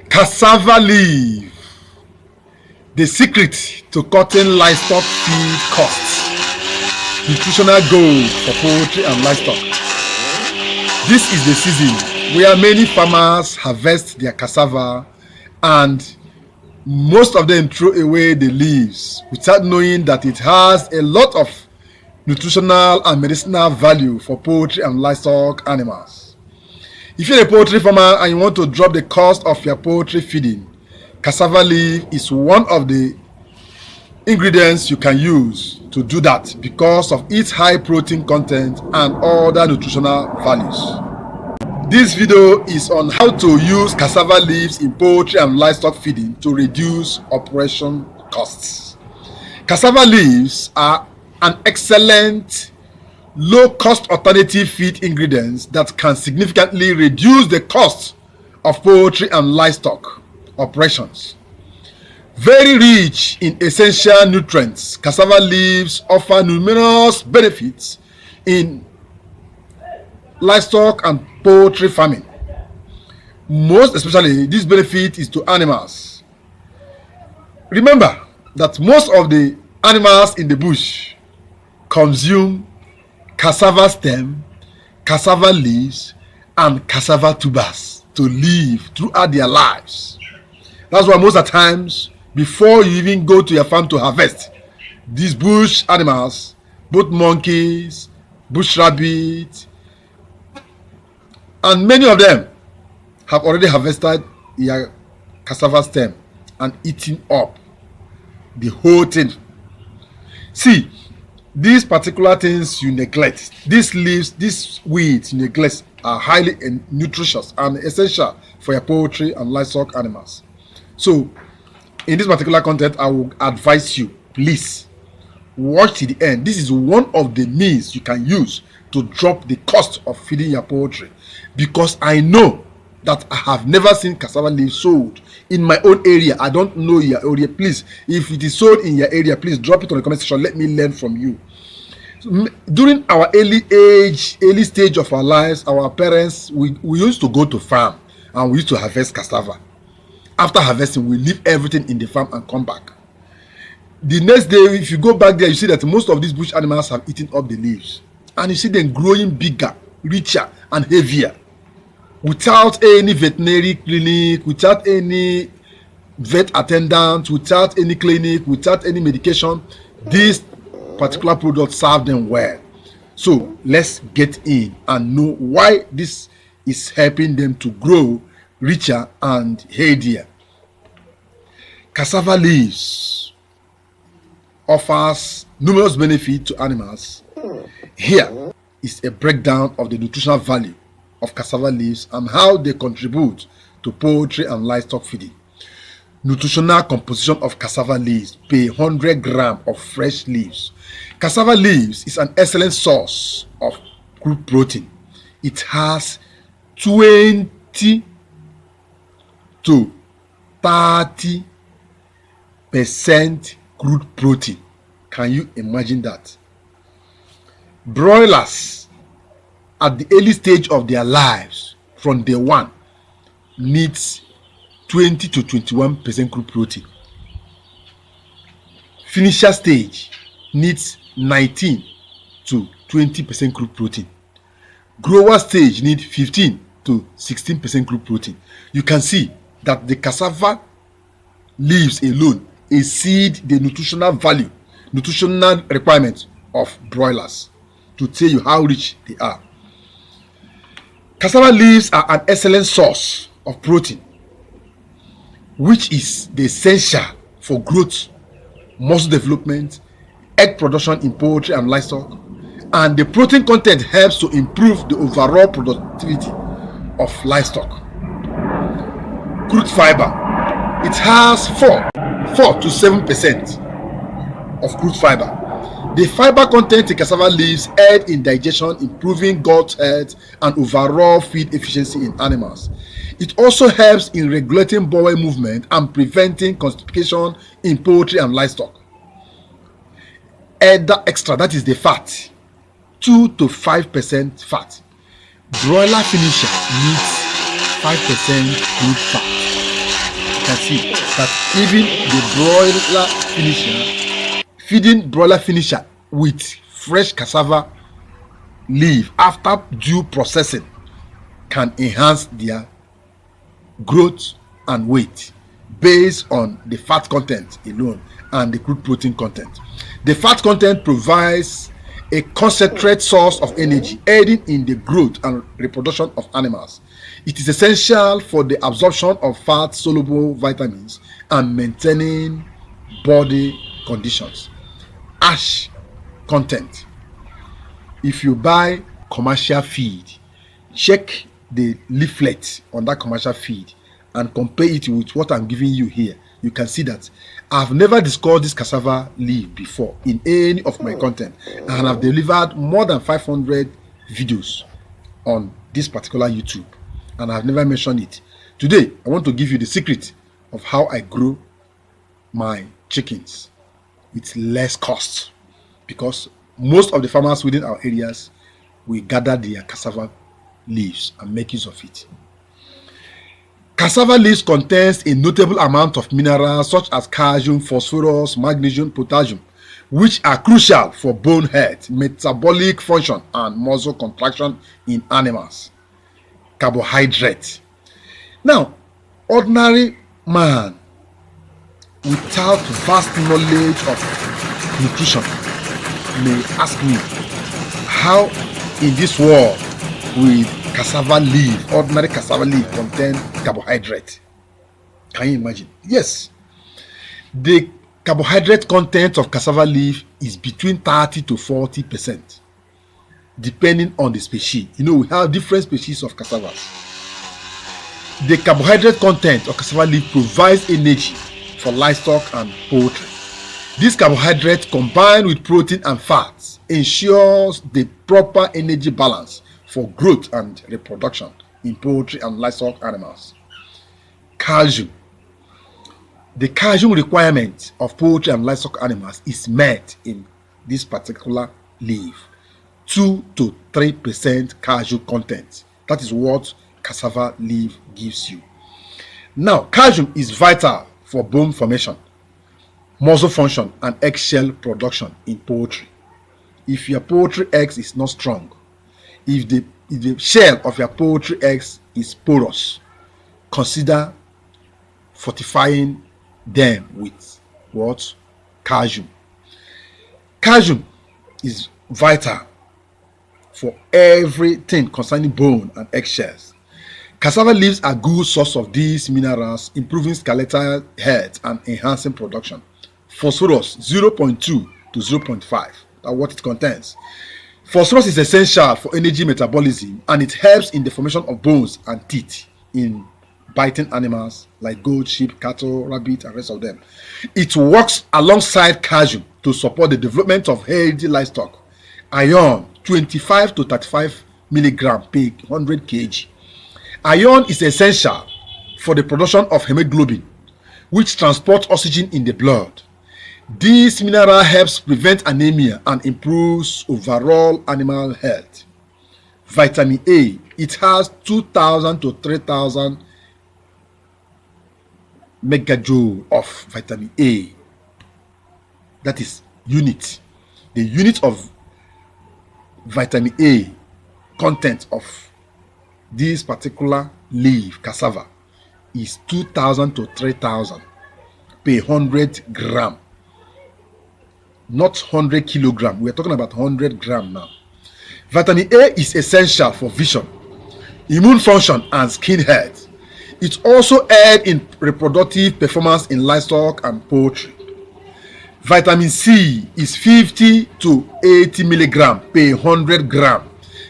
Cassava leaf, the secret to cutting livestock feed costs. Nutritional gold for poultry and livestock. This is the season where many farmers harvest their cassava and most of them throw away the leaves without knowing that it has a lot of nutritional and medicinal value for poultry and livestock animals. If you're a poultry farmer and you want to drop the cost of your poultry feeding, cassava leaf is one of the ingredients you can use to do that because of its high protein content and other nutritional values. This video is on how to use cassava leaves in poultry and livestock feeding to reduce operation costs. Cassava leaves are an excellent low-cost alternative feed ingredients that can significantly reduce the cost of poultry and livestock operations. Very rich in essential nutrients, cassava leaves offer numerous benefits in livestock and poultry farming. Most especially, this benefit is to animals. Remember that most of the animals in the bush consume cassava stem, cassava leaves, and cassava tubers to live throughout their lives. That's why most of the times, before you even go to your farm to harvest, these bush animals, both monkeys, bush rabbits, and many of them have already harvested their cassava stem and eaten up the whole thing. See, these particular things you neglect, these leaves, these weeds you neglect are highly nutritious and essential for your poultry and livestock animals. So, in this particular content, I will advise you, please watch to the end. This is one of the means you can use to drop the cost of feeding your poultry, because I know that I have never seen cassava leaves sold in my own area. I don't know your area. Please, if it is sold in your area, please drop it on the comment section. Let me learn from you. During our early stage of our lives, our parents, we used to go to farm and we used to harvest cassava. After harvesting, we leave everything in the farm and come back. The next day, if you go back there, you see that most of these bush animals have eaten up the leaves. And you see them growing bigger, richer, and heavier. Without any veterinary clinic, without any vet attendant, without any clinic, without any medication, this particular product serve them well. So let's get in and know why this is helping them to grow richer and healthier. Cassava leaves offers numerous benefits to animals. Here is a breakdown of the nutritional value of cassava leaves and how they contribute to poultry and livestock feeding. Nutritional composition of cassava leaves per 100 grams of fresh leaves. Cassava leaves is an excellent source of crude protein. It has 20 to 30% crude protein. Can you imagine that? Broilers at the early stage of their lives, from day one, needs 20 to 21% crude protein. Finisher stage needs 19 to 20% crude protein. Grower stage needs 15 to 16% crude protein. You can see that the cassava leaves alone exceed the nutritional requirements of broilers, to tell you how rich they are. Cassava leaves are an excellent source of protein, which is the essential for growth, muscle development, egg production in poultry and livestock, and the protein content helps to improve the overall productivity of livestock. Crude fiber, it has 4 to 7% of crude fiber. The fiber content in cassava leaves aid in digestion, improving gut health and overall feed efficiency in animals. It also helps in regulating bowel movement and preventing constipation in poultry and livestock. Add that extra, that is the fat, 2 to 5% fat. Broiler finisher needs 5% crude fat. can see that even the broiler finisher, feeding broiler finisher with fresh cassava leaf after due processing can enhance their growth and weight based on the fat content alone and the crude protein content. The fat content provides a concentrate source of energy, aiding in the growth and reproduction of animals. It is essential for the absorption of fat soluble vitamins and maintaining body conditions. Ash content. If you buy commercial feed, check the leaflet on that commercial feed and compare it with what I'm giving you here. You can see that I've never discussed this cassava leaf before in any of my content, and I've delivered more than 500 videos on this particular YouTube, and I've never mentioned it. Today I want to give you the secret of how I grow my chickens with less cost, because most of the farmers within our areas will gather their cassava leaves and make use of it. Cassava leaves contains a notable amount of minerals such as calcium, phosphorus, magnesium, potassium, which are crucial for bone health, metabolic function, and muscle contraction in animals. Carbohydrate. Now, ordinary man without vast knowledge of nutrition may ask me, how in this world will cassava leaf, ordinary cassava leaf, contain carbohydrate? Can you imagine? Yes. The carbohydrate content of cassava leaf is between 30 to 40%, depending on the species. You know, we have different species of cassavas. The carbohydrate content of cassava leaf provides energy for livestock and poultry. This carbohydrate, combined with protein and fats, ensures the proper energy balance for growth and reproduction in poultry and livestock animals. Calcium. The calcium requirement of poultry and livestock animals is met in this particular leaf. 2 to 3% calcium content. That is what cassava leaf gives you. Now, calcium is vital for bone formation, muscle function, and eggshell production in poultry. If your poultry eggs is not strong, if the shell of your poultry eggs is porous, consider fortifying them with what? Calcium. Calcium is vital for everything concerning bone and eggshells. Cassava leaves are good source of these minerals, improving skeletal health and enhancing production. Phosphorus 0.2 to 0.5. That's what it contains. Phosphorus is essential for energy metabolism, and it helps in the formation of bones and teeth in biting animals like goat, sheep, cattle, rabbit, and rest of them. It works alongside calcium to support the development of healthy livestock. Iron 25 to 35 milligram per 100 kg. Iron is essential for the production of hemoglobin, which transports oxygen in the blood. This mineral helps prevent anemia and improves overall animal health. Vitamin A. It has 2,000 to 3,000 megajoule of vitamin A. That is unit. The unit of vitamin A content of this particular leaf, cassava, is 2,000 to 3,000 per 100 gram. Not 100 kilogram. We are talking about 100 gram now. Vitamin A is essential for vision, immune function, and skin health. It also aids in reproductive performance in livestock and poultry. Vitamin C is 50 to 80 milligram per 100 gram.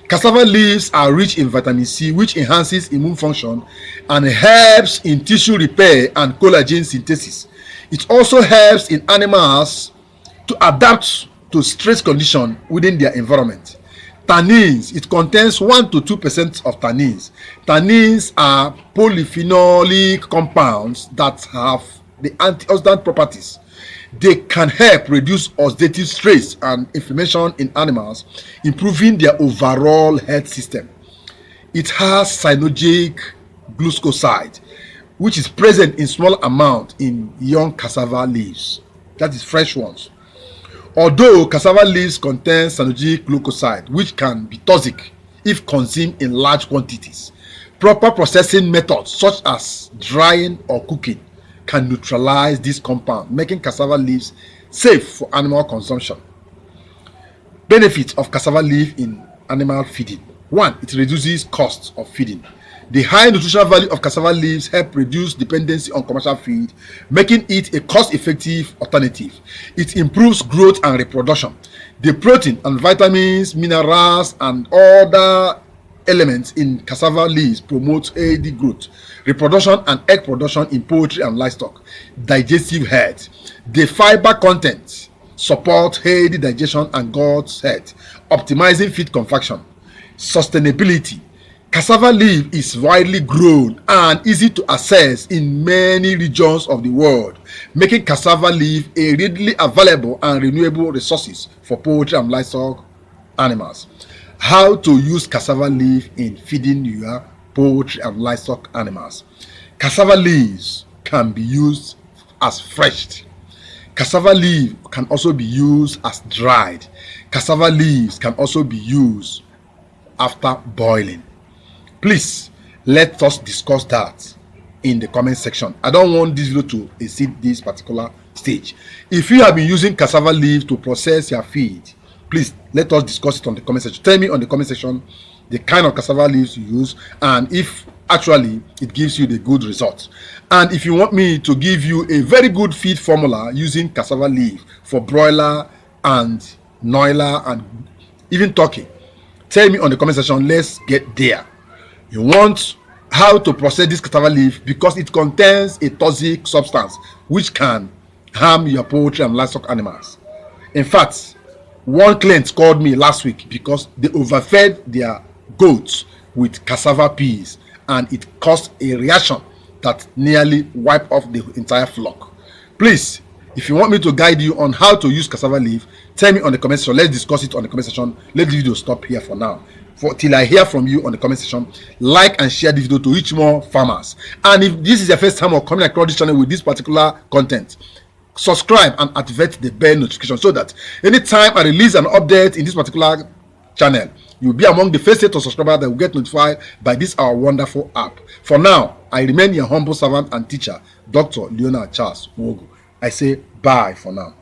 Cassava leaves are rich in vitamin C, which enhances immune function and helps in tissue repair and collagen synthesis. It also helps in animals to adapt to stress conditions within their environment. Tannins, it contains 1 to 2% of tannins. Tannins are polyphenolic compounds that have the antioxidant properties. They can help reduce oxidative stress and inflammation in animals, improving their overall health system. It has cyanogen glucoside, which is present in small amount in young cassava leaves, that is fresh ones. Although cassava leaves contain cyanogen glucoside, which can be toxic if consumed in large quantities, proper processing methods such as drying or cooking can neutralize this compound, making cassava leaves safe for animal consumption. Benefits of cassava leaf in animal feeding. 1. It reduces costs of feeding. The high nutritional value of cassava leaves help reduce dependency on commercial feed, making it a cost-effective alternative. It improves growth and reproduction. The protein and vitamins, minerals, and other elements in cassava leaves promote healthy growth, reproduction, and egg production in poultry and livestock. Digestive health. The fiber content support healthy digestion and gut health, optimizing feed consumption. Sustainability. Cassava leaf is widely grown and easy to access in many regions of the world, making cassava leaf a readily available and renewable resources for poultry and livestock animals. How to use cassava leaf in feeding your poultry and livestock animals. Cassava leaves can be used as fresh. Cassava leaf can also be used as dried. Cassava leaves can also be used after boiling. Please let us discuss that in the comment section. I don't want this video to exceed this particular stage. If you have been using cassava leaf to process your feed, please let us discuss it on the comment section. Tell me on the comment section the kind of cassava leaves you use and if actually it gives you the good results. And if you want me to give you a very good feed formula using cassava leaf for broiler and noiler and even turkey, tell me on the comment section. Let's get there. You want how to process this cassava leaf because it contains a toxic substance which can harm your poultry and livestock animals. In fact, one client called me last week because they overfed their goats with cassava peas and it caused a reaction that nearly wiped off the entire flock. Please, if you want me to guide you on how to use cassava leaf, tell me on the comment section. Let's discuss it on the comment section. Let the video stop here for now. Till I hear from you on the comment section, like and share this video to reach more farmers. And if this is your first time of coming across this channel with this particular content, subscribe and activate the bell notification so that anytime I release an update in this particular channel, you'll be among the first set of subscribers that will get notified by this our wonderful app. For now, I remain your humble servant and teacher, Dr. Leonard Charles Mogu. I say bye for now.